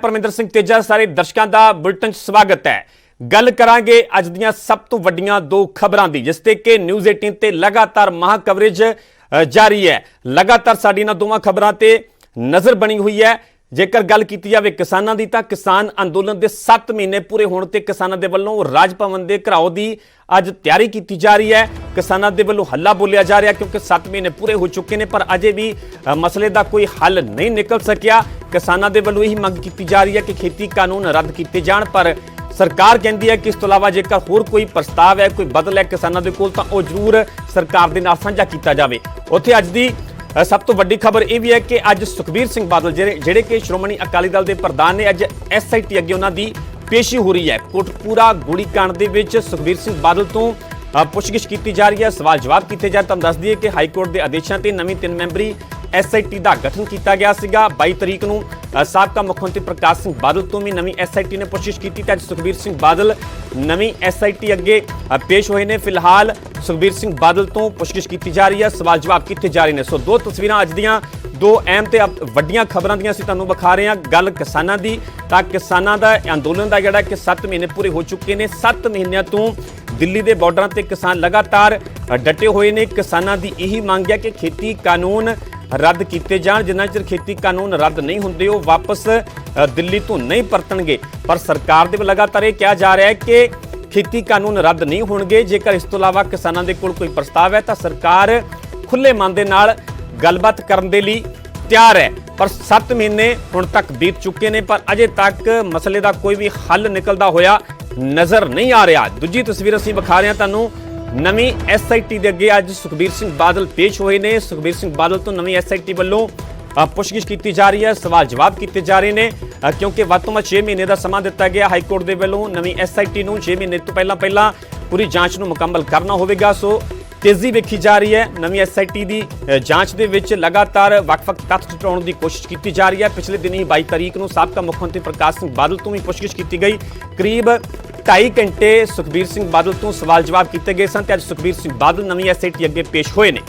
परमिंदर सिंह तेजा सारे दर्शकों का बुलेटिन स्वागत है। गल करांगे अज दियां सब तो वड्डियां दो खबरां दी, जिसते कि न्यूज़ 18 ते लगातार महा कवरेज जारी है। लगातार साडी इन्हां दोवां खबरां ते नज़र बनी हुई है। जेकर गल की जाए किसानों की, तो किसान अंदोलन के 7 महीने पूरे होने ते किसानों के वलों राज भवन के घराओ की अज तैयारी की जा रही है। किसानों के वलों हल्ला बोलिया जा रहा, क्योंकि 7 महीने पूरे हो चुके हैं पर अजे भी मसले का कोई हल नहीं निकल सकिया। किसानों के वलों यही मंग की जा रही है कि खेती कानून रद्द किए जाण, पर सरकार कहती है कि इस तो इलावा जेकर होर कोई प्रस्ताव है, कोई बदल है किसानों के कोल, तां ओह जरूर सरकार के नाल साझा किया जाए। उत्थे अज दी सब तो वड्डी खबर यह भी है कि अज सुखबीर सिंह बादल जिहड़े कि श्रोमणी अकाली दल के प्रधान ने, अज SIT अगे उन्हां दी पेशी हो रही है। कोटपूरा गोलीकांड दे विच सुखबीर सिंह बादल तो पुछगिछ की जा रही है, सवाल जवाब किए जा। तुहानूं दस दईए कि हाईकोर्ट के आदेशों से नवीं 3 मैंबरी SIT का गठन किया गया सीगा। 22 तरीक नूं साबका मुख्यमंत्री प्रकाश सिंह बादल तो भी नवीं SIT ने पुछगिछ की। अज सुखबीर सिंह बादल नवीं SIT अगे पेश हुए हैं। फिलहाल सुखबीर सिंह बादल तो पुछगिछ की जा रही है, सवाल जवाब किए जा रहे हैं। सो दो तस्वीरां अज दियां दो अहम ते वड्डियां खबरां दियां असीं तुहानूं विखा रहे हैं। गल किसानां दी, तां किसानां दा अंदोलन दा जिहड़ा कि 7 महीने पूरे हो चुके हैं। 7 महीनों तो दिल्ली के बॉर्डर से किसान लगातार डटे हुए हैं। किसानों की यही मांग है कि खेती कानून रद्द किए जाण। जिन्ना चिर खेती कानून रद्द नहीं होंदे वो वापस दिल्ली तो नहीं परतणगे। पर सरकार दे लगातार ये कहा जा रहा है कि खेती कानून रद्द नहीं होणगे। जेकर इस तो इलावा किसानों के कोल कोई प्रस्ताव है तो सरकार खुले मन दे नाल गलबात करन दे लई तैयार है। पर 7 महीने हुण तक बीत चुके हैं, पर अजे तक मसले का कोई भी हल निकलता होया नज़र नहीं आ रहा। दूजी तस्वीर असीं विखा रहे हैं तुहानूं। नवीं SIT दे अगे अज सुखबीर सिंह बादल पेश हुए हैं। सुखबीर सिंह बादल तो नवीं SIT वालों पुछगिछ की जा रही है, सवाल जवाब किए जा रहे हैं, क्योंकि वध तो वध 6 महीने का समा दिता गया हाईकोर्ट के वालों। नवीं SIT नूं 6 महीने तो पहला पूरी जांच नूं मुकम्मल करना होगा। सो तेजी वेखी जा रही है। नवीं SIT की जांच के विच लगातार वख-वख तत्थ जुटाउण की कोशिश की जा रही है। पिछले दिन ही 22 तरीक नूं साबका मुख्यमंत्री प्रकाश सिंह बादल तो भी पुछगिछ की गई। करीब 2.5 घंटे सुखबीर सिंह बादल तो सवाल जवाब किए गए सन। अज सुखबीर सिंह बादल नवीं SIT अगे पेश हुए ने।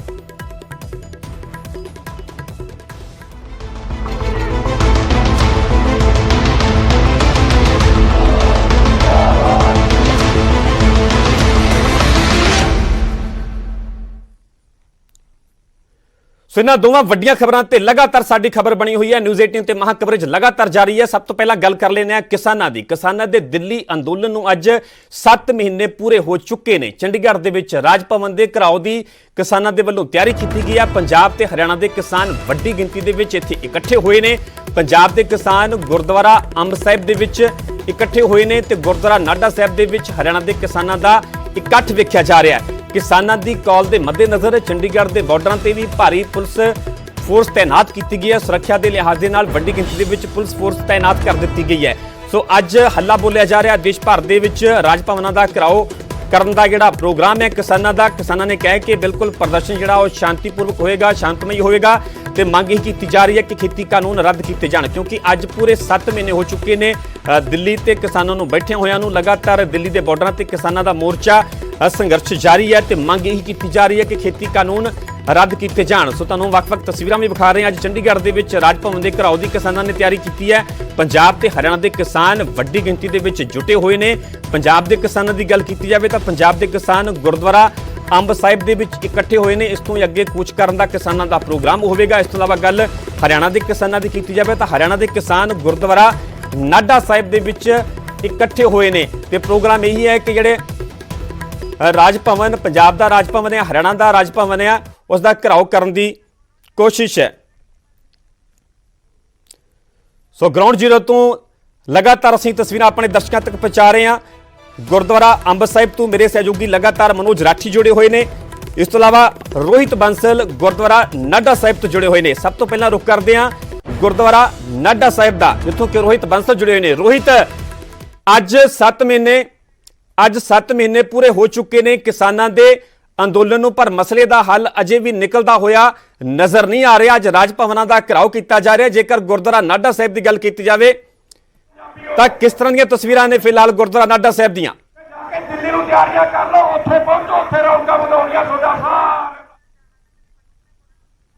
सो इन्हां दोवां वड्डियां खबरां ते लगातार साडी खबर बनी हुई है। न्यूज़ 18 ते महा कवरेज लगातार जारी है। सब तो पहला गल कर लेने किसानां दी। किसानां दे दिल्ली अंदोलन नूं अज 7 महीने पूरे हो चुके ने। चंडीगढ़ दे विच राज भवन दे घराओ दी किसानां दे वल्लों तैयारी की गई है। पंजाब ते हरियाणा दे किसान वड्डी गिनती दे विच इत्थे इकट्ठे हुए ने। पंजाब दे किसान गुरुद्वारा अंब साहिब दे विच इकट्ठे हुए ने ते गुरुद्वारा नाडा साहिब दे विच हरियाणा दे किसानां दा इकट्ठ वेख्या जा रहा है। किसानों की कॉल के मद्देनज़र चंडीगढ़ के बॉर्डर से भी भारी पुलिस फोर्स तैनात की गई है। सुरक्षा के लिहाज के नाल वड्डी गिनती में पुलिस फोर्स तैनात कर दी गई है। सो अज हल्ला बोलिया जा रहा देश भर के राज भवनों का घिराओ करने का जिहड़ा प्रोग्राम है किसानों का। किसानों ने कहा कि बिल्कुल प्रदर्शन जिहड़ा वो शांतिपूर्वक होएगा, शांतमई होएगा ते मंग यही की जा रही है कि खेती कानून रद्द किए जाण, क्योंकि अज पूरे 7 महीने हो चुके हैं दिल्ली ते किसानों नूं बैठे होया नूं। लगातार दिल्ली के बॉर्डर से किसानों का मोर्चा संघर्ष जारी है ते मंग यही की जा रही है कि खेती कानून रद्द किए जाण। सो तुहानूं वख-वख तस्वीरां भी विखा रहे हैं। अज चंडीगढ़ दे विच राज भवन के घराओ दी किसानों ने तैयारी की है। पंजाब ते हरियाणा के किसान वड्डी गिनती दे विच जुटे हुए ने। पंजाब के किसानों की गल की जाए तो पंजाब के किसान गुरुद्वारा अंब साहिब दे विच इकट्ठे हुए ने। इस तो अगे कूच करने का किसानों का प्रोग्राम होगा। इस तो इलावा गल हरियाणा के किसानों की की जाए तो हरियाणा के किसान गुरुद्वारा नाडा साहिब दे विच इकट्ठे हुए ने ते प्रोग्राम यही है कि जिहड़े राज भवन पंजाब का राज भवन है, हरियाणा का राज भवन है, उसका घिराओ करने की कोशिश है। सो ग्राउंड जीरो तो लगातार असीं तस्वीरां अपने दर्शकों तक पहुँचा रहे हैं। गुरुद्वारा अंब साहिब तो मेरे सहयोगी लगातार मनोज राठी जुड़े हुए हैं। इस तो इलावा रोहित बंसल गुरुद्वारा नाडा साहिब तो जुड़े हुए हैं। सब तो पहला रुख करते हैं गुरुद्वारा नाडा साहिब का, जिथों कि रोहित बंसल जुड़े हुए हैं। रोहित, अज 7 महीने पूरे हो चुके हैं किसानों के अंदोलन, पर मसले का हल अजे भी निकलता होया नजर नहीं आ रहा। अज राज भवनों का घिराओ किया जा रहा है। जेकर गुरुद्वारा नाडा साहिब की गल की जाए तो किस तरह दी तस्वीरां ने फिलहाल गुरुद्वारा नाडा साहिब दियां?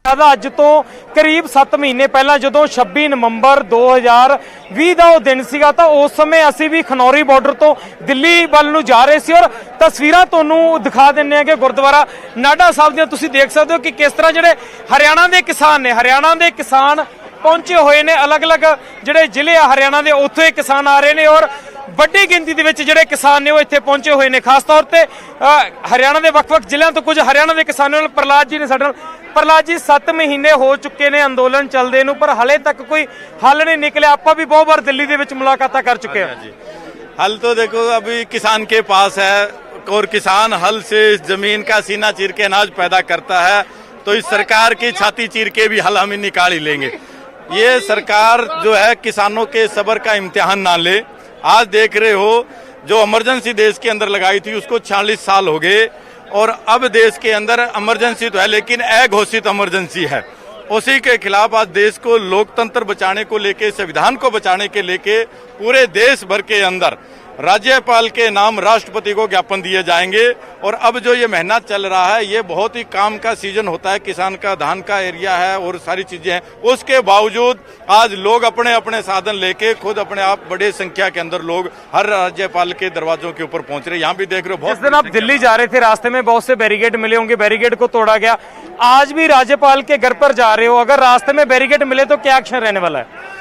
ਅੱਜ ਤੋਂ ਕਰੀਬ 7 ਮਹੀਨੇ ਪਹਿਲਾਂ ਜਦੋਂ 26 ਨਵੰਬਰ 2020 ਦਾ ਉਹ ਦਿਨ ਸੀਗਾ ਤਾਂ ਉਸ ਸਮੇਂ ਅਸੀਂ ਵੀ ਖਨੌਰੀ ਬਾਰਡਰ ਤੋਂ ਦਿੱਲੀ ਵੱਲ ਨੂੰ ਜਾ ਰਹੇ ਸੀ ਔਰ ਤਸਵੀਰਾਂ ਤੁਹਾਨੂੰ ਦਿਖਾ ਦਿੰਨੇ ਆ ਕਿ ਗੁਰਦੁਆਰਾ ਨਾਢਾ ਸਾਹਿਬ ਦੀਆਂ ਤੁਸੀਂ ਦੇਖ ਸਕਦੇ ਹੋ ਕਿ ਕਿਸ ਤਰ੍ਹਾਂ ਜਿਹੜੇ ਹਰਿਆਣਾ ਦੇ ਕਿਸਾਨ ਪਹੁੰਚੇ ਹੋਏ ਨੇ। ਅਲੱਗ-ਅਲੱਗ ਜਿਹੜੇ ਜ਼ਿਲ੍ਹੇ ਆ ਹਰਿਆਣਾ ਦੇ ਉੱਥੇ ਕਿਸਾਨ ਆ ਰਹੇ ਨੇ ਔਰ ਵੱਡੀ ਗਿਣਤੀ ਦੇ ਵਿੱਚ ਜਿਹੜੇ ਕਿਸਾਨ ਨੇ ਉਹ ਇੱਥੇ ਪਹੁੰਚੇ ਹੋਏ ਨੇ। ਖਾਸ ਤੌਰ ਤੇ ਹਰਿਆਣਾ ਦੇ ਵੱਖ-ਵੱਖ ਜ਼ਿਲ੍ਹਿਆਂ ਤੋਂ ਕੁਝ ਹਰਿਆਣਾ ਦੇ ਕਿਸਾਨਾਂ ਨਾਲ ਪ੍ਰਹਲਾਦ ਜੀ ਨੇ ਸਾਡੇ ਨਾਲ। ਪ੍ਰਹਲਾਦ ਜੀ 7 ਮਹੀਨੇ ਹੋ ਚੁੱਕੇ ਨੇ ਅੰਦੋਲਨ ਚੱਲਦੇ ਨੂੰ ਪਰ ਹਲੇ ਤੱਕ ਕੋਈ ਹੱਲ नहीं निकले। ਆਪਾਂ भी बहुत बार दिल्ली ਦੇ ਵਿੱਚ ਮੁਲਾਕਾਤਾਂ कर चुके हैं। हल तो देखो अभी किसान के पास है और किसान हल से जमीन का सीना चीर के अनाज पैदा करता है, तो इस सरकार की छाती चीर के भी हल हम निकाल ही लेंगे। ये सरकार जो है किसानों के सब्र का इम्तिहान ना ले। आज देख रहे हो जो इमरजेंसी देश के अंदर लगाई थी उसको 46 साल हो गए और अब देश के अंदर इमरजेंसी तो है लेकिन अघोषित इमरजेंसी है। उसी के खिलाफ आज देश को लोकतंत्र बचाने को लेके, संविधान को बचाने के लेके पूरे देश भर के अंदर राज्यपाल के नाम राष्ट्रपति को ज्ञापन दिए जाएंगे। और अब जो ये महीना चल रहा है ये बहुत ही काम का सीजन होता है, किसान का धान का एरिया है और सारी चीजें हैं। उसके बावजूद आज लोग अपने अपने साधन लेके खुद अपने आप बड़े संख्या के अंदर लोग हर राज्यपाल के दरवाजों के ऊपर पहुंच रहे। यहाँ भी देख रहे हो बहुत। जिस दिन आप दिल्ली जा रहे थे रास्ते में बहुत से बैरिकेड मिले होंगे, बैरिकेड को तोड़ा गया। आज भी राज्यपाल के घर पर जा रहे हो, अगर रास्ते में बैरिकेड मिले तो क्या एक्शन रहने वाला है?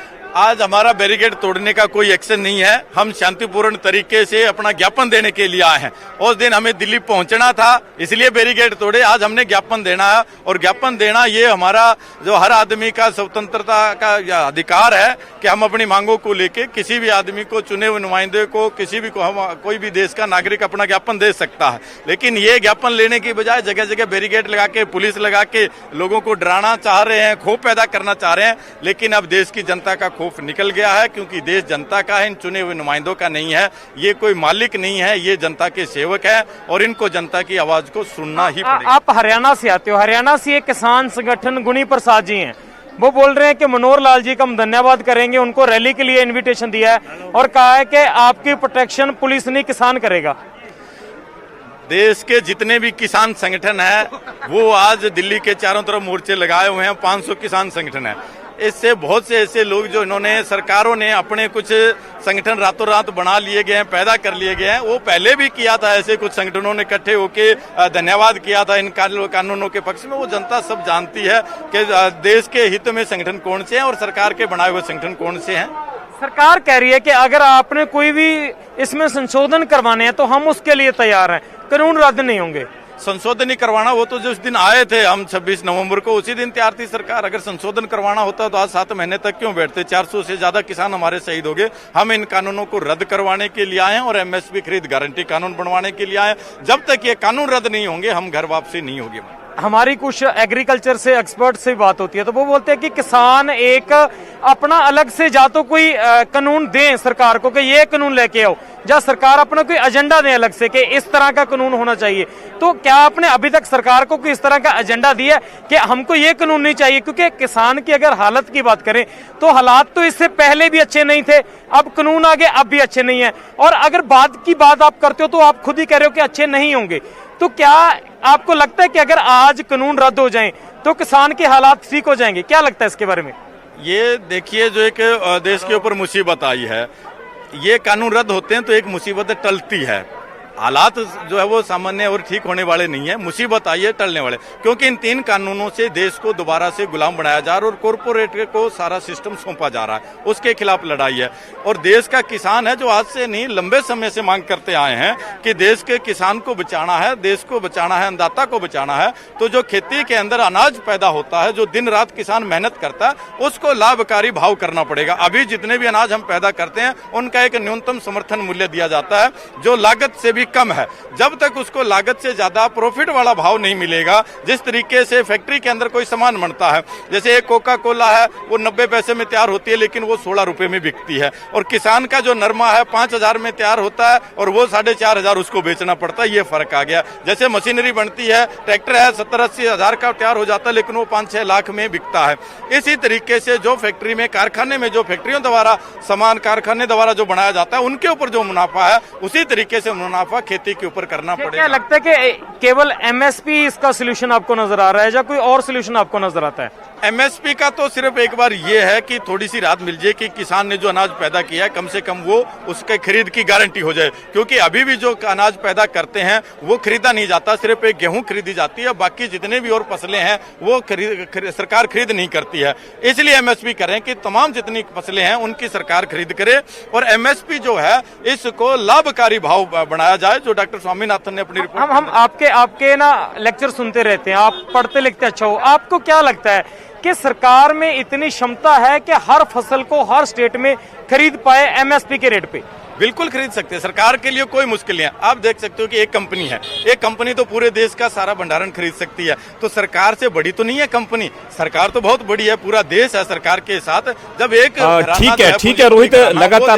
आज हमारा बैरिकेड तोड़ने का कोई एक्शन नहीं है। हम शांतिपूर्ण तरीके से अपना ज्ञापन देने के लिए आए हैं। उस दिन हमें दिल्ली पहुंचना था इसलिए बैरिकेड तोड़े। आज हमने ज्ञापन देना है और ज्ञापन देना ये हमारा जो हर आदमी का स्वतंत्रता का अधिकार है कि हम अपनी मांगों को लेके किसी भी आदमी को, चुने हुए नुमाइंदे को, किसी भी को, हम कोई भी देश का नागरिक अपना ज्ञापन दे सकता है। लेकिन ये ज्ञापन लेने की बजाय जगह जगह बैरिकेड लगा के, पुलिस लगा के लोगों को डराना चाह रहे हैं, खौफ पैदा करना चाह रहे हैं। लेकिन अब देश की जनता का खौफ निकल गया है क्योंकि देश जनता का है, इन चुने हुए नुमाइंदों का नहीं है। ये कोई मालिक नहीं है, ये जनता के सेवक है और इनको जनता की आवाज को सुनना ही पड़ेगा। आप हरियाणा से आते हो, हरियाणा से एक किसान संगठन गुनी प्रसाद जी हैं, वो बोल रहे हैं कि मनोहर लाल जी का हम धन्यवाद करेंगे, उनको रैली के लिए इन्विटेशन दिया है और कहा है कि आपकी प्रोटेक्शन पुलिस नहीं किसान करेगा। देश के जितने भी किसान संगठन है वो आज दिल्ली के चारों तरफ मोर्चे लगाए हुए हैं। 500 किसान संगठन है। इससे बहुत से ऐसे लोग जो इन्होंने सरकारों ने अपने कुछ संगठन रातों रात बना लिए गए हैं, पैदा कर लिए गए हैं। वो पहले भी किया था, ऐसे कुछ संगठनों ने इकट्ठे होकर धन्यवाद किया था इन कानूनों के पक्ष में। वो जनता सब जानती है कि देश के हित में संगठन कौन से हैं और सरकार के बनाए हुए संगठन कौन से हैं। सरकार कह रही है कि अगर आपने कोई भी इसमें संशोधन करवाने हैं तो हम उसके लिए तैयार हैं, कानून रद्द नहीं होंगे। संशोधन ही करवाना वो तो जिस दिन आए थे हम 26 नवंबर को उसी दिन तैयार थी सरकार। अगर संशोधन करवाना होता तो आज 7 महीने तक क्यों बैठते? 400 से ज्यादा किसान हमारे शहीद हो गए। हम इन कानूनों को रद्द करवाने के लिए आए हैं और एमएसपी खरीद गारंटी कानून बनवाने के लिए आए हैं। जब तक ये कानून रद्द नहीं होंगे हम घर वापसी नहीं होगी। हमारी कुछ एग्रीकल्चर से एक्सपर्ट से बात होती है तो वो बोलते हैं कि किसान एक अपना अलग से जा तो कोई कानून दें सरकार को कि ये कानून लेके आओ, या सरकार अपना कोई एजेंडा दें अलग से कि इस तरह का कानून होना चाहिए। तो क्या आपने अभी तक सरकार को कोई इस तरह का एजेंडा दिया कि हमको ये कानून नहीं चाहिए? क्योंकि किसान की अगर हालत की बात करें तो हालात तो इससे पहले भी अच्छे नहीं थे, अब कानून आ गए अब भी अच्छे नहीं है। और अगर बात की बात आप करते हो तो आप खुद ही कह रहे हो कि अच्छे नहीं होंगे। तो क्या आपको लगता है कि अगर आज कानून रद्द हो जाएं तो किसान के हालात ठीक हो जाएंगे? क्या लगता है इसके बारे में? ये देखिए जो एक देश के ऊपर मुसीबत आई है, ये कानून रद्द होते हैं तो एक मुसीबत टलती है। हालात जो है वो सामान्य और ठीक होने वाले नहीं है, मुसीबत आई है टलने वाले। क्योंकि इन 3 कानूनों से देश को दोबारा से गुलाम बनाया जा रहा है और कॉरपोरेट को सारा सिस्टम सौंपा जा रहा है, उसके खिलाफ लड़ाई है। और देश का किसान है जो आज से नहीं लंबे समय से मांग करते आए हैं कि देश के किसान को बचाना है, देश को बचाना है, अन्नदाता को बचाना है। तो जो खेती के अंदर अनाज पैदा होता है, जो दिन रात किसान मेहनत करता है, उसको लाभकारी भाव करना पड़ेगा। अभी जितने भी अनाज हम पैदा करते हैं उनका एक न्यूनतम समर्थन मूल्य दिया जाता है जो लागत से भी कम है। जब तक उसको लागत से ज्यादा प्रॉफिट वाला भाव नहीं मिलेगा, जिस तरीके से फैक्ट्री के अंदर कोई सामान बनता है, जैसे एक कोका कोला है वो 90 पैसे में तैयार होती है लेकिन वो 16 रुपए में बिकती है। और किसान का जो नरमा है 5000 में तैयार होता है और वो 4500 उसको बेचना पड़ता है। ये फर्क आ गया। जैसे मशीनरी बनती है, ट्रैक्टर है 70-80 हजार का तैयार हो जाता है लेकिन वो 5-6 लाख में बिकता है। इसी तरीके से जो फैक्ट्री में, कारखाने में जो फैक्ट्रियों द्वारा सामान कारखाने द्वारा जो बनाया जाता है उनके ऊपर जो मुनाफा है उसी तरीके से मुनाफा मुनाफा खेती के ऊपर करना क्या पड़ेगा। लगता है कि केवल एमएसपी इसका सोल्यूशन आपको नजर आ रहा है या कोई और सोल्यूशन आपको नजर आता है? एमएसपी का तो सिर्फ एक बार ये है कि थोड़ी सी राहत मिल जाए कि किसान ने जो अनाज पैदा किया है कम से कम वो उसके खरीद की गारंटी हो जाए, क्योंकि अभी भी जो अनाज पैदा करते हैं वो खरीदा नहीं जाता, सिर्फ एक गेहूं खरीदी जाती है, बाकी जितने भी और फसलें हैं वो सरकार खरीद नहीं करती है। इसलिए एमएसपी करें कि तमाम जितनी फसलें हैं उनकी सरकार खरीद करे और एमएसपी जो है इसको लाभकारी भाव बनाया जाए, जो डॉक्टर स्वामीनाथन ने अपनी रिपोर्ट। हम आपके ना लेक्चर सुनते रहते हैं, आप पढ़ते लिखते अच्छा हो, आपको क्या लगता है कि सरकार में इतनी क्षमता है कि हर फसल को हर स्टेट में खरीद पाए एमएसपी के रेट पे? बिल्कुल खरीद सकते हैं, सरकार के लिए कोई मुश्किल नहीं है। आप देख सकते हो कि एक कंपनी है, एक कंपनी तो पूरे देश का सारा भंडारण खरीद सकती है, तो सरकार से बड़ी तो नहीं है कंपनी, सरकार तो बहुत बड़ी है, पूरा देश है सरकार के साथ। जब एक ठीक है रोहित,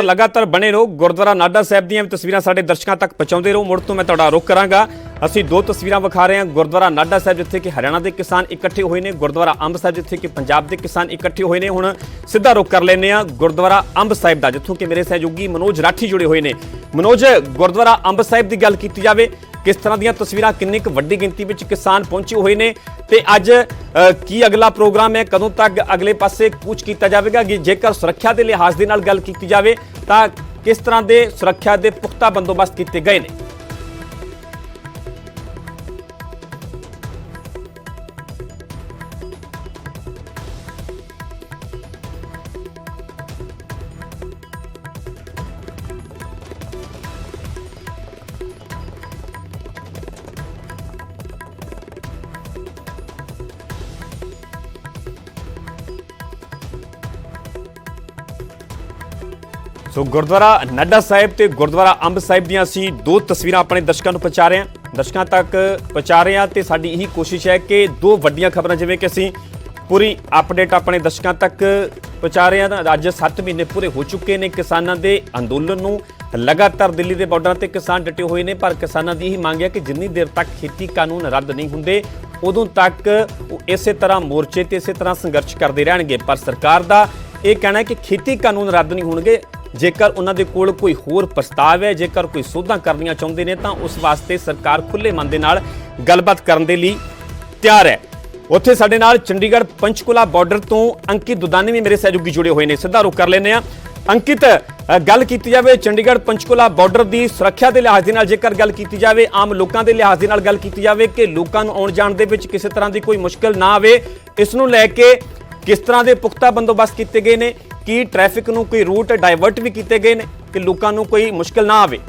लगातार बने रहो, गुरुद्वारा नाडा ਸਾਹਿਬ ਦੀਆਂ ਤਸਵੀਰਾਂ ਸਾਡੇ ਦਰਸ਼ਕਾਂ ਤੱਕ ਪਹੁੰਚਾਉਂਦੇ ਰਹੋ। ਮੁੜ ਤੋਂ ਮੈਂ ਤੁਹਾਡਾ ਰੁਖ ਕਰਾਂਗਾ। ਅਸੀਂ ਦੋ ਤਸਵੀਰਾਂ ਵਿਖਾ ਰਹੇ ਹਾਂ, ਗੁਰਦੁਆਰਾ ਨਾਡਾ ਸਾਹਿਬ ਜਿੱਥੇ ਕਿ ਹਰਿਆਣਾ ਦੇ ਕਿਸਾਨ ਇਕੱਠੇ ਹੋਏ ਨੇ, ਗੁਰਦੁਆਰਾ ਅੰਬ ਸਾਹਿਬ ਜਿੱਥੇ ਕਿ ਪੰਜਾਬ ਦੇ ਕਿਸਾਨ ਇਕੱਠੇ ਹੋਏ ਨੇ। ਹੁਣ ਸਿੱਧਾ ਰੁਖ ਕਰ ਲੈਂਦੇ ਹਾਂ ਗੁਰਦੁਆਰਾ ਅੰਬ ਸਾਹਿਬ ਦਾ, ਜਿੱਥੋਂ ਕਿ ਮੇਰੇ ਸਹਿਯੋਗੀ ਮਨੋਜ ਰਾਠੀ जुड़े हुए ने। मनोज, गुरुद्वारा अंब साहिब की गल की जाए, किस तरह दी तस्वीरां, किन्नी वड्डी गिनती में किसान पहुंचे हुए ने ते अज की अगला प्रोग्राम है, कदों तक अगले पासे कूच किया जाएगा? जेकर सुरक्षा के लिहाज के नाल गल की जाए तो किस तरह के सुरक्षा के पुख्ता बंदोबस्त किए गए ने? ਸੋ ਗੁਰਦੁਆਰਾ ਨਾਡਾ ਸਾਹਿਬ ਤੇ ਗੁਰਦੁਆਰਾ ਅੰਬ ਸਾਹਿਬ ਦੀਆਂ ਅਸੀਂ ਦੋ ਤਸਵੀਰਾਂ ਆਪਣੇ ਦਰਸ਼ਕਾਂ ਨੂੰ ਪਹੁੰਚਾ ਰਹੇ ਹਾਂ, ਦਰਸ਼ਕਾਂ ਤੱਕ ਪਹੁੰਚਾ ਰਹੇ ਹਾਂ ਤੇ ਸਾਡੀ ਇਹੀ ਕੋਸ਼ਿਸ਼ ਹੈ ਕਿ ਦੋ ਵੱਡੀਆਂ ਖਬਰਾਂ ਜਿਵੇਂ ਕਿ ਅਸੀਂ ਪੂਰੀ ਅਪਡੇਟ ਆਪਣੇ ਦਰਸ਼ਕਾਂ ਤੱਕ ਪਹੁੰਚਾ ਰਹੇ ਹਾਂ। ਤਾਂ ਅੱਜ 7 ਮਹੀਨੇ ਪੂਰੇ ਹੋ ਚੁੱਕੇ ਨੇ ਕਿਸਾਨਾਂ ਦੇ ਅੰਦੋਲਨ ਨੂੰ, ਲਗਾਤਾਰ ਦਿੱਲੀ ਦੇ ਬਾਰਡਰਾਂ ਤੇ ਕਿਸਾਨ ਡਟੇ ਹੋਏ ਨੇ, ਪਰ ਕਿਸਾਨਾਂ ਦੀ ਇਹੀ ਮੰਗ ਹੈ ਕਿ ਜਿੰਨੀ ਦੇਰ ਤੱਕ ਖੇਤੀ ਕਾਨੂੰਨ ਰੱਦ ਨਹੀਂ ਹੁੰਦੇ ਉਦੋਂ ਤੱਕ ਉਹ ਇਸੇ ਤਰ੍ਹਾਂ ਮੋਰਚੇ ਤੇ ਇਸੇ ਤਰ੍ਹਾਂ ਸੰਘਰਸ਼ ਕਰਦੇ ਰਹਿਣਗੇ। ਪਰ ਸਰਕਾਰ ਦਾ ਇਹ ਕਹਿਣਾ ਹੈ ਕਿ ਖੇਤੀ ਕਾਨੂੰਨ ਰੱਦ ਨਹੀਂ ਹੋਣਗੇ ਜੇਕਰ ਉਹਨਾਂ ਦੇ ਕੋਲ ਕੋਈ ਹੋਰ ਪ੍ਰਸਤਾਵ ਹੈ, ਜੇਕਰ ਕੋਈ ਸੋਧਾਂ ਕਰਨੀਆਂ ਚਾਹੁੰਦੇ ਨੇ ਤਾਂ ਉਸ ਵਾਸਤੇ ਸਰਕਾਰ ਖੁੱਲੇ ਮਨ ਦੇ ਨਾਲ ਗੱਲਬਾਤ ਕਰਨ ਦੇ ਲਈ ਤਿਆਰ ਹੈ। ਉੱਥੇ ਸਾਡੇ ਨਾਲ ਚੰਡੀਗੜ੍ਹ ਪੰਚਕੂਲਾ ਬਾਰਡਰ ਤੋਂ ਅੰਕਿਤ ਦੁਦਾਨੀ ਵੀ ਮੇਰੇ ਸਹਿਯੋਗੀ ਜੁੜੇ ਹੋਏ ਨੇ, ਸਿੱਧਾ ਰੁਖ ਕਰ ਲੈਂਦੇ ਆ। ਅੰਕਿਤ, ਗੱਲ ਕੀਤੀ ਜਾਵੇ ਚੰਡੀਗੜ੍ਹ ਪੰਚਕੂਲਾ ਬਾਰਡਰ ਦੀ ਸੁਰੱਖਿਆ ਦੇ ਲਿਹਾਜ਼ ਦੇ ਨਾਲ, ਜੇਕਰ ਗੱਲ ਕੀਤੀ ਜਾਵੇ ਆਮ ਲੋਕਾਂ ਦੇ ਲਿਹਾਜ਼ ਦੇ ਨਾਲ ਗੱਲ ਕੀਤੀ ਜਾਵੇ ਕਿ ਲੋਕਾਂ ਨੂੰ ਆਉਣ ਜਾਣ ਦੇ ਵਿੱਚ ਕਿਸੇ ਤਰ੍ਹਾਂ ਦੀ ਕੋਈ ਮੁਸ਼ਕਲ ਨਾ ਆਵੇ, ਇਸ ਨੂੰ ਲੈ ਕੇ किस तरह के पुख्ता बंदोबस्त किए गए हैं कि ट्रैफिक नूं कोई रूट डाइवर्ट भी किए गए हैं कि लोगों को कोई मुश्किल ना आवे?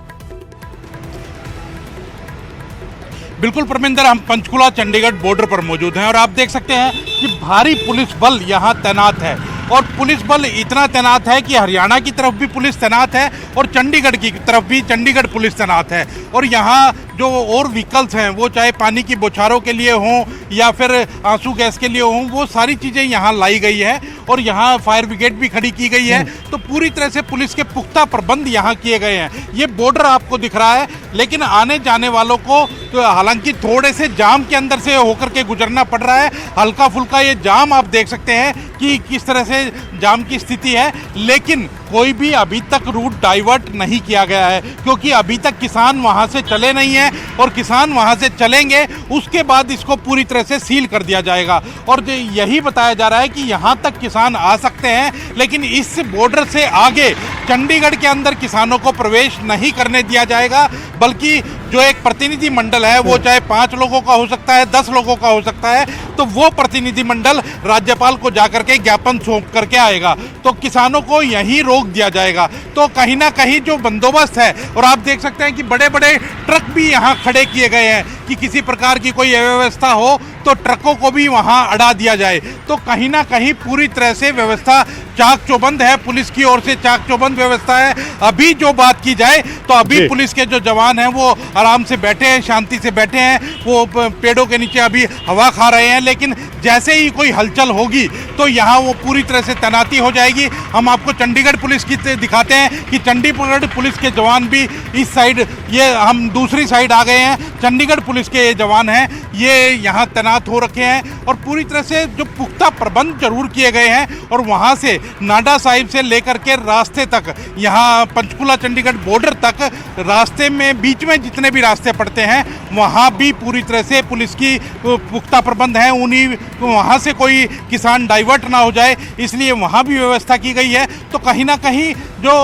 बिल्कुल परमिंदर, हम पंचकुला चंडीगढ़ बॉर्डर पर मौजूद हैं और आप देख सकते हैं कि भारी पुलिस बल यहाँ तैनात है और पुलिस बल इतना तैनात है कि हरियाणा की तरफ भी पुलिस तैनात है और चंडीगढ़ की तरफ भी चंडीगढ़ पुलिस तैनात है। और यहाँ जो और व्हीकल्स हैं वो चाहे पानी की बौछारों के लिए हों या फिर आंसू गैस के लिए हों, वो सारी चीज़ें यहाँ लाई गई है और यहाँ फायर ब्रिगेड भी खड़ी की गई है। तो पूरी तरह से पुलिस के पुख्ता प्रबंध यहाँ किए गए हैं। ये बॉर्डर आपको दिख रहा है, लेकिन आने जाने वालों को तो हालांकि थोड़े से जाम के अंदर से होकर के गुजरना पड़ रहा है, हल्का फुल्का ये जाम आप देख सकते हैं कि किस तरह से जाम की स्थिति है, लेकिन कोई भी अभी तक रूट डाइवर्ट नहीं किया गया है क्योंकि अभी तक किसान वहां से चले नहीं हैं और किसान वहां से चलेंगे उसके बाद इसको पूरी तरह से सील कर दिया जाएगा। और यही बताया जा रहा है कि यहां तक किसान आ सकते हैं, लेकिन इस बॉर्डर से आगे चंडीगढ़ के अंदर किसानों को प्रवेश नहीं करने दिया जाएगा, बल्कि जो एक प्रतिनिधि मंडल है वो चाहे 5 लोगों का हो सकता है, 10 लोगों का हो सकता है, तो वो प्रतिनिधि मंडल राज्यपाल को जाकर के ज्ञापन सौंप करके आएगा, तो किसानों को यहीं रोक दिया जाएगा। तो कहीं ना कहीं जो बंदोबस्त है, और आप देख सकते हैं कि बड़े बड़े ट्रक भी यहाँ खड़े किए गए हैं कि किसी प्रकार की कोई अव्यवस्था हो तो ट्रकों को भी वहाँ अड़ा दिया जाए। तो कहीं ना कहीं पूरी तरह से व्यवस्था चाक चौबंद है, पुलिस की ओर से चाक चौबंद व्यवस्था है। अभी जो बात की जाए तो अभी पुलिस के जो जवान हैं वो आराम से बैठे हैं, शांति से बैठे हैं, वो पेड़ों के नीचे अभी हवा खा रहे हैं, लेकिन जैसे ही कोई हलचल होगी तो यहाँ वो पूरी तरह से तैनाती हो जाएगी। हम आपको चंडीगढ़ पुलिस की दिखाते हैं कि चंडीगढ़ पुलिस के जवान भी इस साइड, ये हम दूसरी साइड आ गए हैं, चंडीगढ़ पुलिस के जवान हैं ये यहाँ तैनात हो रखे हैं और पूरी तरह से जो पुख्ता प्रबंध जरूर किए गए हैं। और वहाँ से नाडा साहिब से लेकर के रास्ते तक, यहाँ पंचकुला चंडीगढ़ बॉर्डर तक, रास्ते में बीच में जितने भी रास्ते पड़ते हैं वहाँ भी पूरी तरह से पुलिस की पुख्ता प्रबंध हैं। उन्हीं वहाँ से कोई किसान डाइवर्ट ना हो जाए, इसलिए वहाँ भी व्यवस्था की गई है। तो कहीं ना कहीं जो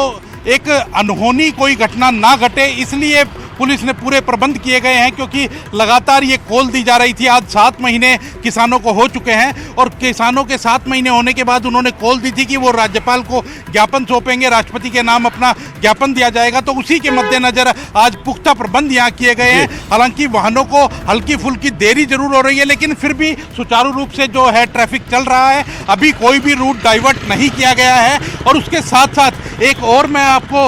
एक अनहोनी कोई घटना ना घटे, इसलिए पुलिस ने पूरे प्रबंध किए गए हैं, क्योंकि लगातार ये कॉल दी जा रही थी। आज 7 महीने किसानों को हो चुके हैं और किसानों के 7 महीने होने के बाद उन्होंने कॉल दी थी कि वो राज्यपाल को ज्ञापन सौंपेंगे, राष्ट्रपति के नाम अपना ज्ञापन दिया जाएगा। तो उसी के मद्देनजर आज पुख्ता प्रबंध यहाँ किए गए हैं। हालांकि वाहनों को हल्की फुल्की देरी जरूर हो रही है, लेकिन फिर भी सुचारू रूप से जो है ट्रैफिक चल रहा है। अभी कोई भी रूट डाइवर्ट नहीं किया गया है। और उसके साथ साथ एक और मैं आपको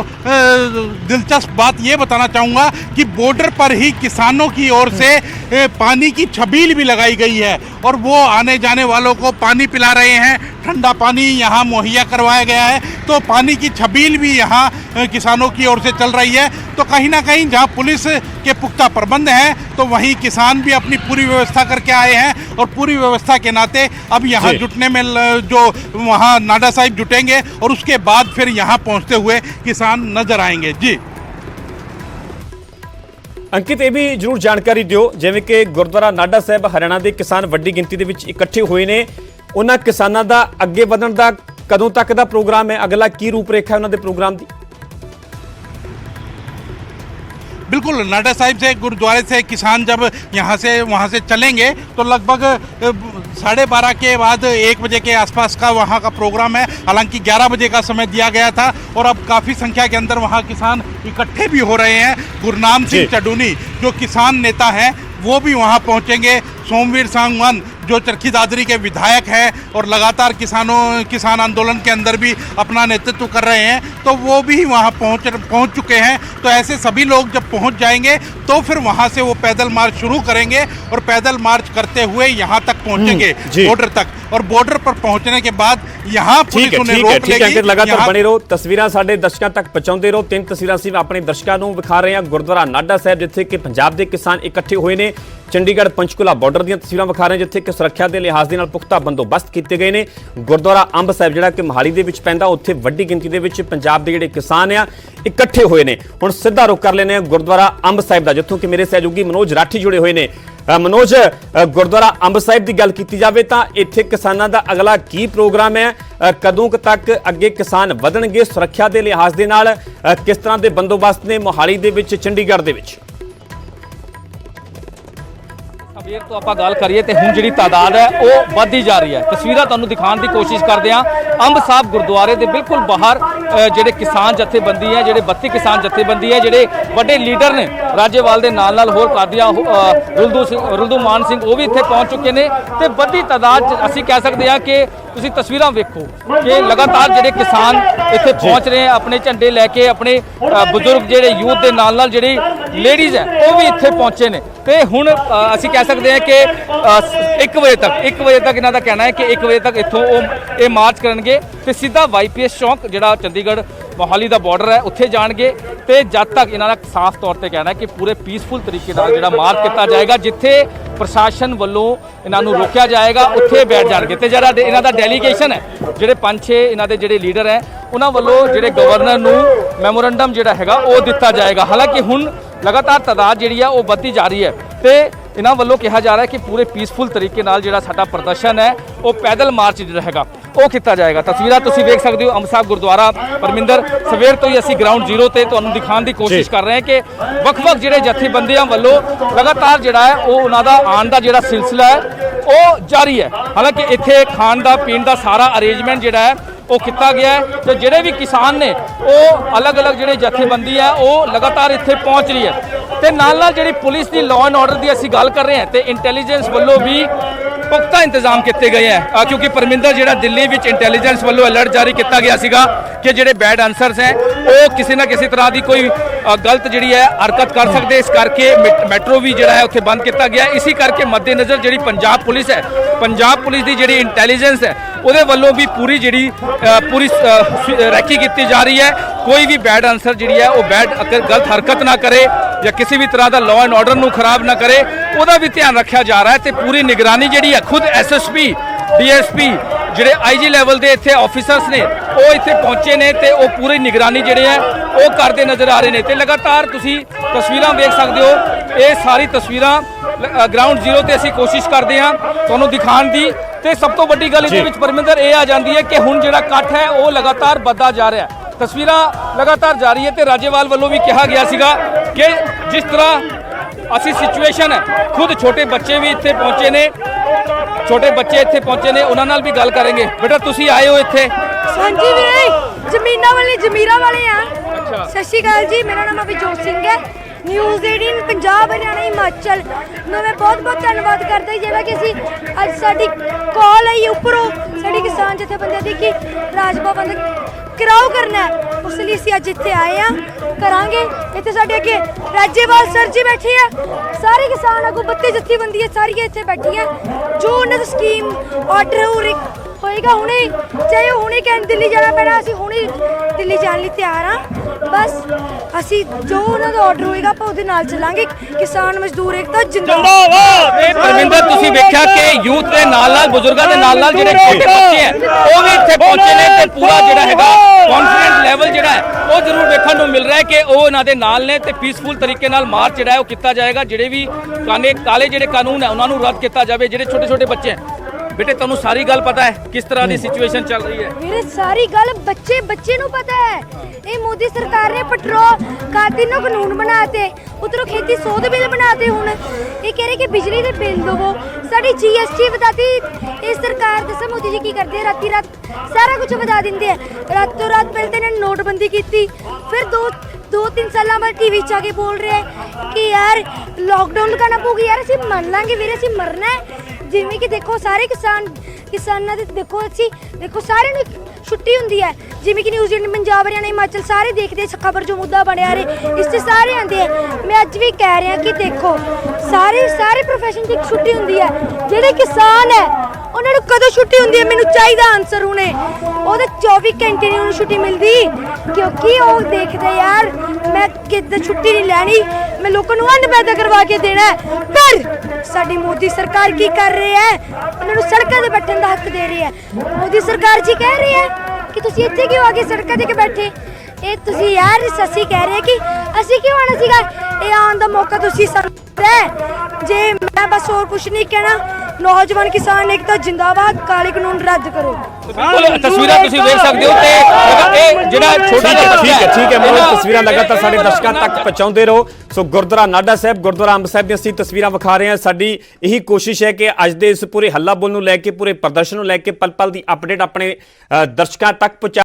दिलचस्प बात ये बताना चाहूँगा कि बॉर्डर पर ही किसानों की ओर से पानी की छबील भी लगाई गई है और वो आने जाने वालों को पानी पिला रहे हैं। ठंडा पानी यहाँ मुहैया करवाया गया है, तो पानी की छबील भी यहाँ किसानों की ओर से चल रही है। तो कहीं ना कहीं जहाँ पुलिस के पुख्ता प्रबंध हैं, तो वहीं किसान भी अपनी पूरी व्यवस्था करके आए हैं और पूरी व्यवस्था के नाते अब यहाँ जुटने में जो वहाँ नाडा साहिब जुटेंगे और उसके बाद फिर यहाँ पहुँचते हुए किसान नजर आएंगे। जी अंकित, ਇਹ ਵੀ ਜ਼ਰੂਰ ਜਾਣਕਾਰੀ ਦਿਓ, ਜਿਵੇਂ ਕਿ ਗੁਰਦੁਆਰਾ ਨਾਡਾ ਸਾਹਿਬ ਹਰਿਆਣਾ ਦੇ ਕਿਸਾਨ ਵੱਡੀ ਗਿਣਤੀ ਦੇ ਵਿੱਚ ਇਕੱਠੇ ਹੋਏ ਨੇ, ਉਹਨਾਂ ਕਿਸਾਨਾਂ ਦਾ ਅੱਗੇ ਵਧਣ ਦਾ ਕਦੋਂ ਤੱਕ ਦਾ ਪ੍ਰੋਗਰਾਮ ਹੈ, ਅਗਲਾ ਕੀ ਰੂਪਰੇਖਾ ਹੈ ਉਹਨਾਂ ਦੇ ਪ੍ਰੋਗਰਾਮ ਦੀ? बिल्कुल, नाडा साहिब से गुरुद्वारे से किसान जब यहाँ से वहाँ से चलेंगे तो लगभग 12:30 के बाद 1 बजे के आसपास का वहाँ का प्रोग्राम है। हालांकि 11 बजे का समय दिया गया था और अब काफ़ी संख्या के अंदर वहाँ किसान इकट्ठे भी हो रहे हैं। गुरनाम सिंह चडूनी जो किसान नेता हैं वो भी वहाँ पहुँचेंगे। सोमवीर सांगवान जो चरखी दादरी के विधायक हैं और लगातार किसान आंदोलन के अंदर भी अपना नेतृत्व कर रहे हैं, तो वो भी वहाँ पहुँच चुके हैं। तो ऐसे सभी लोग जब पहुँच जाएंगे तो फिर वहाँ से वो पैदल मार्च शुरू करेंगे और पैदल मार्च करते हुए यहाँ तक पहुँचेंगे बॉर्डर तक। और बॉर्डर पर पहुँचने के बाद यहाँ पुलिस उन्हें रोक लेगी। लगातार बने रहो, तस्वीरां साडे दर्शकों तक पहुंचाते रहो। 3 तस्वीरां ਅਸੀਂ ਆਪਣੇ ਦਰਸ਼ਕਾਂ ਨੂੰ ਵਿਖਾ ਰਹੇ ਹਾਂ ਗੁਰਦੁਆਰਾ ਨਾਡਾ ਸਾਹਿਬ, ਜਿੱਥੇ ਕਿ ਪੰਜਾਬ ਦੇ ਕਿਸਾਨ ਇਕੱਠੇ ਹੋਏ ਨੇ। ਚੰਡੀਗੜ੍ਹ ਪੰਚਕੂਲਾ ਬਾਰਡਰ ਦੀਆਂ ਤਸਵੀਰਾਂ ਵਿਖਾ ਰਹੇ ਹਾਂ, ਜਿੱਥੇ ਕਿ ਸੁਰੱਖਿਆ ਦੇ ਲਿਹਾਜ਼ ਦੇ ਨਾਲ ਪੁਖਤਾ ਬੰਦੋਬਸਤ ਕੀਤੇ ਗਏ ਨੇ। ਗੁਰਦੁਆਰਾ ਅੰਬ ਸਾਹਿਬ ਜਿਹੜਾ ਕਿ ਮੋਹਾਲੀ ਦੇ ਵਿੱਚ ਪੈਂਦਾ, ਉੱਥੇ ਵੱਡੀ ਗਿਣਤੀ ਦੇ ਵਿੱਚ ਪੰਜਾਬ ਦੇ ਜਿਹੜੇ ਕਿਸਾਨ ਆ ਇਕੱਠੇ ਹੋਏ ਨੇ। ਹੁਣ ਸਿੱਧਾ ਰੁਕ ਕਰ ਲੈਨੇ ਆ ਗੁਰਦੁਆਰਾ ਅੰਬ ਸਾਹਿਬ ਦਾ, ਜਿੱਥੋਂ ਕਿ ਮੇਰੇ ਸਹਿਯੋਗੀ ਮਨੋਜ ਰਾਠੀ ਜੁੜੇ ਹੋਏ ਨੇ। ਮਨੋਜ, ਗੁਰਦੁਆਰਾ ਅੰਬ ਸਾਹਿਬ ਦੀ ਗੱਲ ਕੀਤੀ ਜਾਵੇ ਤਾਂ ਇੱਥੇ ਕਿਸਾਨਾਂ ਦਾ ਅਗਲਾ ਕੀ ਪ੍ਰੋਗਰਾਮ ਹੈ, ਕਦੋਂ ਤੱਕ ਅੱਗੇ ਕਿਸਾਨ ਵਧਣਗੇ, ਸੁਰੱਖਿਆ ਦੇ ਲਿਹਾਜ਼ ਦੇ ਨਾਲ ਕਿਸ ਤਰ੍ਹਾਂ ਦੇ ਬੰਦੋਬਸਤ ਨੇ ਮੋਹਾਲੀ ਦੇ ਵਿੱਚ, ਚੰਡੀਗੜ੍ਹ ਦੇ ਵਿੱਚ? ਸਵੇਰ ਤੋਂ ਆਪਾਂ ਗੱਲ ਕਰੀਏ ਤੇ ਹੁਣ ਜਿਹੜੀ ਤਾਦਾਦ ਹੈ ਉਹ ਵੱਧਦੀ ਜਾ ਰਹੀ ਹੈ। ਤਸਵੀਰਾਂ ਤੁਹਾਨੂੰ ਦਿਖਾਉਣ ਦੀ ਕੋਸ਼ਿਸ਼ ਕਰਦੇ ਹਾਂ। ਅੰਬ ਸਾਹਿਬ ਗੁਰਦੁਆਰੇ ਦੇ ਬਿਲਕੁਲ ਬਾਹਰ ਜਿਹੜੇ ਕਿਸਾਨ ਜਥੇਬੰਦੀ ਹੈ, ਜਿਹੜੇ 32 ਕਿਸਾਨ ਜਥੇਬੰਦੀ ਹੈ, ਜਿਹੜੇ ਵੱਡੇ ਲੀਡਰ ਨੇ ਰਾਜੇਵਾਲ ਦੇ ਨਾਲ ਹੋਰ ਕਾਦੀਆਂ ਰੁਲਦੂ ਮਾਨ ਸਿੰਘ, ਉਹ ਵੀ ਇੱਥੇ ਪਹੁੰਚ ਚੁੱਕੇ ਨੇ। ਤੇ ਵੱਡੀ ਤਾਦਾਦ 'ਚ ਅਸੀਂ ਕਹਿ ਸਕਦੇ ਹਾਂ ਕਿ ਤੁਸੀਂ ਤਸਵੀਰਾਂ ਵੇਖੋ ਕਿ ਲਗਾਤਾਰ ਜਿਹੜੇ ਕਿਸਾਨ ਇੱਥੇ ਪਹੁੰਚ ਰਹੇ ਆ, ਆਪਣੇ ਝੰਡੇ ਲੈ ਕੇ, ਆਪਣੇ ਬਜ਼ੁਰਗ ਜਿਹੜੇ ਯੂਥ ਦੇ ਨਾਲ ਜਿਹੜੀ ਲੇਡੀਜ਼ ਹੈ ਉਹ ਵੀ ਇੱਥੇ ਪਹੁੰਚੇ ਨੇ। ਤੇ ਹੁਣ ਅਸੀਂ ਕਹਿ ਸਕਦੇ ਹਾਂ ਕਿ 1 ਵਜੇ ਤੱਕ ਇਹਨਾਂ ਦਾ ਕਹਿਣਾ ਹੈ ਕਿ 1 ਵਜੇ ਤੱਕ ਇੱਥੋਂ ਇਹ ਮਾਰਚ ਕਰਨਗੇ ਤੇ ਸਿੱਧਾ ਵਾਈਪੀਐਸ ਚੌਂਕ ਜਿਹੜਾ ਚੰਡੀਗੜ੍ਹ ਮੋਹਾਲੀ ਦਾ ਬਾਰਡਰ ਹੈ ਉੱਥੇ ਜਾਣਗੇ। ਤੇ ਜਦ ਤੱਕ ਇਹਨਾਂ ਦਾ ਸਾਫ਼ ਤੌਰ ਤੇ ਕਹਿਣਾ ਹੈ ਕਿ ਪੂਰੇ ਪੀਸਫੁਲ ਤਰੀਕੇ ਨਾਲ ਜਿਹੜਾ ਮਾਰਚ ਕੀਤਾ ਜਾਏਗਾ, ਜਿੱਥੇ ਪ੍ਰਸ਼ਾਸਨ ਵੱਲੋਂ ਇਹਨਾਂ ਨੂੰ ਰੋਕਿਆ ਜਾਏਗਾ ਉੱਥੇ ਬੈਠ ਜਾਣਗੇ। ਤੇ ਜਿਹੜਾ ਇਹਨਾਂ ਦਾ ਡੈਲੀਗੇਸ਼ਨ ਹੈ, ਜਿਹੜੇ 5-6 ਇਹਨਾਂ ਦੇ ਜਿਹੜੇ ਲੀਡਰ ਹੈ, ਉਹਨਾਂ ਵੱਲੋਂ ਜਿਹੜੇ ਗਵਰਨਰ ਨੂੰ ਮੈਮੋਰੰਡਮ ਜਿਹੜਾ ਹੈਗਾ ਉਹ ਦਿੱਤਾ ਜਾਏਗਾ। ਹਾਲਾਂਕਿ ਹੁਣ ਲਗਾਤਾਰ ਤਾਦਾਦ ਜਿਹੜੀ ਆ ਉਹ ਵੱਧਦੀ ਜਾ ਰਹੀ ਹੈ ਤੇ ਇਹਨਾਂ ਵੱਲੋਂ ਕਿਹਾ ਜਾ ਰਿਹਾ ਹੈ ਕਿ ਪੂਰੇ ਪੀਸਫੁਲ ਤਰੀਕੇ ਨਾਲ ਜਿਹੜਾ ਸਾਡਾ ਪ੍ਰਦਰਸ਼ਨ ਹੈ ਉਹ ਪੈਦਲ ਮਾਰਚ ਜਿਹੜਾ ਹੈਗਾ ਉਹ ਕੀਤਾ ਜਾਏਗਾ। ਤਸਵੀਰਾਂ ਤੁਸੀਂ ਵੇਖ ਸਕਦੇ ਹੋ ਅੰਬ ਸਾਹਿਬ ਗੁਰਦੁਆਰਾ। ਪਰਮਿੰਦਰ, ਸਵੇਰ ਤੋਂ ਹੀ ਅਸੀਂ ਗਰਾਊਂਡ ਜ਼ੀਰੋ ਤੇ ਤੁਹਾਨੂੰ ਦਿਖਾਉਣ ਦੀ ਕੋਸ਼ਿਸ਼ ਕਰ ਰਹੇ ਹਾਂ ਕਿ ਵੱਖ-ਵੱਖ ਜਿਹੜੇ ਜਥੇਬੰਦੀਆਂ ਵੱਲੋਂ ਲਗਾਤਾਰ ਜਿਹੜਾ ਹੈ ਉਹ ਉਹਨਾਂ ਦਾ ਆਉਣ ਦਾ ਜਿਹੜਾ ਸਿਲਸਿਲਾ ਹੈ ਉਹ ਜਾਰੀ ਹੈ। ਹਾਲਾਂਕਿ ਇੱਥੇ ਖਾਣ ਦਾ ਪੀਣ ਦਾ ਸਾਰਾ ਅਰੇਂਜਮੈਂਟ ਜਿਹੜਾ ਹੈ ਉਹ ਕੀਤਾ ਗਿਆ ਹੈ ਤੇ ਜਿਹੜੇ ਵੀ ਕਿਸਾਨ ਨੇ ਉਹ ਅਲੱਗ-ਅਲੱਗ ਜਿਹੜੇ ਜਥੇਬੰਦੀ ਹੈ ਉਹ ਲਗਾਤਾਰ ਇੱਥੇ ਪਹੁੰਚ ਰਹੀ ਹੈ। ਤੇ ਨਾਲ ਜਿਹੜੀ police the law and order ਦੀ ਅਸੀਂ ਗੱਲ ਕਰ ਰਹੇ ਹਾਂ ਤੇ ਇੰਟੈਲੀਜੈਂਸ ਵੱਲੋਂ ਵੀ ਪੁਖਤਾ ਇੰਤਜ਼ਾਮ ਕੀਤੇ ਗਏ ਹੈ ਕਿਉਂਕਿ ਪਰਮਿੰਦਰ ਜਿਹੜਾ ਦਿੱਲੀ ਵਿੱਚ ਇੰਟੈਲੀਜੈਂਸ ਵੱਲੋਂ ਅਲਰਟ ਜਾਰੀ ਕੀਤਾ ਗਿਆ ਸੀਗਾ ਕਿ ਜਿਹੜੇ ਬੈਡ ਆਨਸਰਸ ਹੈ ਉਹ ਕਿਸੇ ਨਾ ਕਿਸੇ ਤਰ੍ਹਾਂ ਦੀ ਕੋਈ ਗਲਤ ਜਿਹੜੀ ਹੈ ਹਰਕਤ ਕਰ ਸਕਦੇ, ਇਸ ਕਰਕੇ ਮੈਟਰੋ ਵੀ ਜਿਹੜਾ ਹੈ ਉੱਥੇ ਬੰਦ ਕੀਤਾ ਗਿਆ। ਇਸੇ ਕਰਕੇ ਮੱਦੇਨਜ਼ਰ ਜਿਹੜੀ ਪੰਜਾਬ ਪੁਲਿਸ ਹੈ, ਪੰਜਾਬ ਪੁਲਿਸ ਦੀ ਜਿਹੜੀ ਇੰਟੈਲੀਜੈਂਸ ਹੈ ਉਹਦੇ ਵੱਲੋਂ ਵੀ ਪੂਰੀ ਜਿਹੜੀ ਪੂਰੀ ਰੈਕੀ ਕੀਤੀ ਜਾ ਰਹੀ ਹੈ। ਕੋਈ ਵੀ ਬੈਡ ਆਨਸਰ ਜਿਹੜੀ ਹੈ ਉਹ ਬੈਡ ਅਗਰ ਗਲਤ ਹਰਕਤ ਨਾ ਕਰੇ ਜਾਂ ਕਿਸੇ ਵੀ ਤਰ੍ਹਾਂ ਦਾ ਲਾਅ ਐਂਡ ਆਰਡਰ ਨੂੰ ਖਰਾਬ ਨਾ ਕਰੇ, ਉਹਦਾ ਵੀ ਧਿਆਨ ਰੱਖਿਆ ਜਾ ਰਿਹਾ ਹੈ ਤੇ ਪੂਰੀ ਨਿਗਰਾਨੀ ਜਿਹੜੀ ਹੈ ਖੁਦ ਐਸਐਸਪੀ ਡੀਐਸਪੀ ਜਿਹੜੇ ਆਈਜੀ ਲੈਵਲ ਦੇ ਇੱਥੇ ਆਫੀਸਰਸ ਨੇ ਉਹ ਇੱਥੇ ਪਹੁੰਚੇ ਨੇ ਤੇ ਉਹ ਪੂਰੀ ਨਿਗਰਾਨੀ ਜਿਹੜੇ ਹੈ ਉਹ ਕਰਦੇ ਨਜ਼ਰ ਆ ਰਹੇ ਨੇ ਤੇ ਲਗਾਤਾਰ ਤੁਸੀਂ ਤਸਵੀਰਾਂ ਵੇਖ ਸਕਦੇ ਹੋ। ਇਹ ਸਾਰੀ ਤਸਵੀਰਾਂ ਗਰਾਊਂਡ ਜ਼ੀਰੋ ਤੇ ਅਸੀਂ ਕੋਸ਼ਿਸ਼ ਕਰਦੇ ਹਾਂ ਤੁਹਾਨੂੰ ਦਿਖਾਉਣ ਦੀ ਤੇ ਸਭ ਤੋਂ ਵੱਡੀ ਗੱਲ ਇਹਦੇ ਵਿੱਚ ਪਰਮਿੰਦਰ ਇਹ ਆ ਜਾਂਦੀ ਹੈ ਕਿ ਹੁਣ ਜਿਹੜਾ ਇਕੱਠ ਹੈ ਉਹ ਲਗਾਤਾਰ ਵੱਧਦਾ ਜਾ ਰਿਹਾ ਹੈ, ਤਸਵੀਰਾਂ ਲਗਾਤਾਰ ਜਾਰੀ ਹੈ ਤੇ ਰਾਜੇਵਾਲ ਵੱਲੋਂ ਵੀ ਕਿਹਾ ਗਿਆ ਸੀਗਾ ਕਿ ਜਿਸ ਤਰ੍ਹਾਂ ਅਸੀਂ ਸਿਚੁਏਸ਼ਨ ਹੈ ਖੁਦ ਛੋਟੇ ਬੱਚੇ ਵੀ ਇੱਥੇ ਪਹੁੰਚੇ ਨੇ, ਛੋਟੇ ਬੱਚੇ ਇੱਥੇ ਪਹੁੰਚੇ ਨੇ, ਉਹਨਾਂ ਨਾਲ ਵੀ ਗੱਲ ਕਰਾਂਗੇ। ਬੇਟਾ ਤੁਸੀਂ ਆਏ ਹੋ ਇੱਥੇ? ਹਾਂਜੀ ਵੀਰੇ, ਜ਼ਮੀਨਾਂ ਵਾਲੇ ਜ਼ਮੀਰਾਂ ਵਾਲੇ ਆ। ਸਤਿ ਸ਼੍ਰੀ ਅਕਾਲ ਜੀ, ਮੇਰਾ ਨਾਮ ਅਭਿਜੋਤ ਸਿੰਘ ਹੈ। ਨਿਊਜ਼ 18 ਪੰਜਾਬ ਹਰਿਆਣਾ ਹਿਮਾਚਲ ਨੂੰ ਮੈਂ ਬਹੁਤ ਬਹੁਤ ਧੰਨਵਾਦ ਕਰਦਾ ਜਿਵੇਂ ਕਿ ਅਸੀਂ ਅੱਜ ਸਾਡੀ ਕਾਲ ਆਈ ਉੱਪਰੋਂ ਸਾਡੀ ਕਿਸਾਨ ਜਥੇਬੰਦੀਆਂ ਦੀ ਕਿ ਰਾਜ ਭਵਨ ਘਿਰਾਓ ਕਰਨਾ ਹੈ, ਉਸ ਲਈ ਅਸੀਂ ਅੱਜ ਇੱਥੇ ਆਏ ਆ ਕਰਾਂਗੇ। ਇੱਥੇ ਸਾਡੇ ਅੱਗੇ ਰਾਜੇਵਾਲ ਸਰ ਜੀ ਬੈਠੇ ਆ, ਸਾਰੇ ਕਿਸਾਨ ਆਗੂ 32 ਜਥੇਬੰਦੀਆਂ ਸਾਰੀਆਂ ਇੱਥੇ ਬੈਠੀਆਂ। ਜੋ ਉਹਨਾਂ ਦਾ ਸਕੀਮ ਆਰਡਰ ਹੋਏਗਾ ਹੁਣੇ, ਚਾਹੇ ਉਹ ਹੁਣੇ ਕਹਿਣ ਦਿੱਲੀ ਜਾਣਾ ਪੈਣਾ, ਅਸੀਂ ਹੁਣੇ ਦਿੱਲੀ ਜਾਣ ਲਈ ਤਿਆਰ ਆ। ਬਸ ਅਸੀਂ ਜੋ ਉਹਨਾਂ ਦਾ ਆਰਡਰ ਹੋਏਗਾ ਆਪਾਂ ਉਹਦੇ ਨਾਲ ਚੱਲਾਂਗੇ। ਕਿਸਾਨ ਮਜ਼ਦੂਰ ਏਕਤਾ ਜਿੰਦਾਬਾਦ। ਇਹ ਪਰਮਿੰਦਰ ਤੁਸੀਂ ਵੇਖਿਆ ਕਿ ਯੂਥ ਦੇ ਨਾਲ ਬਜ਼ੁਰਗਾਂ ਦੇ ਨਾਲ ਜਿਹੜੇ ਛੋਟੇ ਬੱਚੇ ਹੈ ਉਹ ਵੀ ਇੱਥੇ ਪਹੁੰਚੇ ਨੇ ਤੇ ਪੂਰਾ ਜਿਹੜਾ ਹੈਗਾ ਕੌਨਫੀਡੈਂਸ ਲੈਵਲ ਜਿਹੜਾ ਹੈ ਉਹ ਜ਼ਰੂਰ ਵੇਖਣ ਨੂੰ ਮਿਲ ਰਿਹਾ ਹੈ ਕਿ ਉਹ ਇਹਨਾਂ ਦੇ ਨਾਲ ਨੇ ਤੇ ਪੀਸਫੁਲ ਤਰੀਕੇ ਨਾਲ ਮਾਰਚ ਜਿਹੜਾ ਹੈ ਉਹ ਕੀਤਾ ਜਾਏਗਾ। ਜਿਹੜੇ ਵੀ ਕਾਲੇ ਜਿਹੜੇ ਕਾਨੂੰਨ ਹੈ ਉਹਨਾਂ ਨੂੰ ਰੱਦ ਕੀਤਾ ਜਾਵੇ। ਜਿਹੜੇ ਛੋਟੇ ਛੋਟੇ ਬੱਚੇ ਹੈ, बेटे तुहानू सारी गल पता है किस तरह की सिचुएशन चल रही है? मेरे सारी गल बच्चे नू पता है। ये मोदी सरकार ने पेट्रोल खातिर कानून बनाते, उधरों खेती सोध बिल बनाते। हुण ये कह रहे कि बिजली के बिल दवो, साडी GST बताती। ये सरकार दसो मोदी जी की करते हैं, राती रात सारा कुछ बता देंगे हैं। रातों रात पहले तो इन्होंने नोटबंदी की, फिर दो तीन साल बाद टीवी च आके बोल रहे हैं कि यार लॉकडाउन लगाना पऊगी। यार असीं मन लांगे वीरे, असीं मरना है। जिवें कि देखो सारे किसानां दे देखो असीं देखो सारे नूं छुट्टी हुंदी है। जिवें कि न्यूज़ 18 पंजाब हरियाणा हिमाचल सारे देखते खबर जो मुद्दा बनया रहे इस ते सारे आंदे हैं। मैं अज भी कह रहा कि देखो सारे प्रोफैशन की छुट्टी हुंदी है। जिहड़े किसान है उन्होंने कदों छुट्टी हुंदी है? मैनूं चाहिदा आंसर हुणे। वो तो 24 घंटे नहीं उन्हें छुट्टी मिलती क्योंकि वो देखते यार मैं कितने छुट्टी नहीं लैनी, मैं लोगों को अन्न पैदा करवा के देना है। पर साडी मोदी सरकार की कर रही है? उन्होंने सड़कों पर बैठने का हक दे रही है। मोदी सरकार जी कह रही है कि तुसीं इत्थे क्यों आके सड़कों ते बैठे? ये तुसीं यार असीं कह रहे कि असीं क्यों आना सीगा? ये आने का मौका तुसीं सानूं दित्ता है। जे मैं बस और कुछ नहीं कहना, नौजवान किसान एकता जिंदाबाद, काले कानून रद्द करो। बिल्कुल तस्वीरां ਤੁਸੀਂ ਵੇਖ ਸਕਦੇ ਹੋ ਤੇ ਇਹ ਜਿਹੜਾ ਛੋਟਾ ਜਿਹਾ ਠੀਕ ਹੈ ਮਨੋਜ, ਤਸਵੀਰਾਂ ਲਗਾਤਾਰ ਸਾਡੇ ਦਰਸ਼ਕਾਂ ਤੱਕ ਪਹੁੰਚਾਉਂਦੇ ਰਹੋ। ਸੋ ਗੁਰਦੁਆਰਾ ਨਾਡਾ ਸਾਹਿਬ, ਗੁਰਦੁਆਰਾ ਅੰਬ ਸਾਹਿਬ ਦੀਆਂ ਅਸੀਂ ਤਸਵੀਰਾਂ ਵਿਖਾ ਰਹੇ ਹਾਂ। ਸਾਡੀ ਇਹੀ ਕੋਸ਼ਿਸ਼ ਹੈ ਕਿ ਅੱਜ ਦੇ ਇਸ ਪੂਰੇ ਹੱਲਾ ਬੋਲ ਨੂੰ ਲੈ ਕੇ, ਪੂਰੇ ਪ੍ਰਦਰਸ਼ਨ ਨੂੰ ਲੈ ਕੇ ਪਲ ਪਲ ਦੀ ਅਪਡੇਟ ਆਪਣੇ ਦਰਸ਼ਕਾਂ ਤੱਕ ਪਹੁੰਚਾ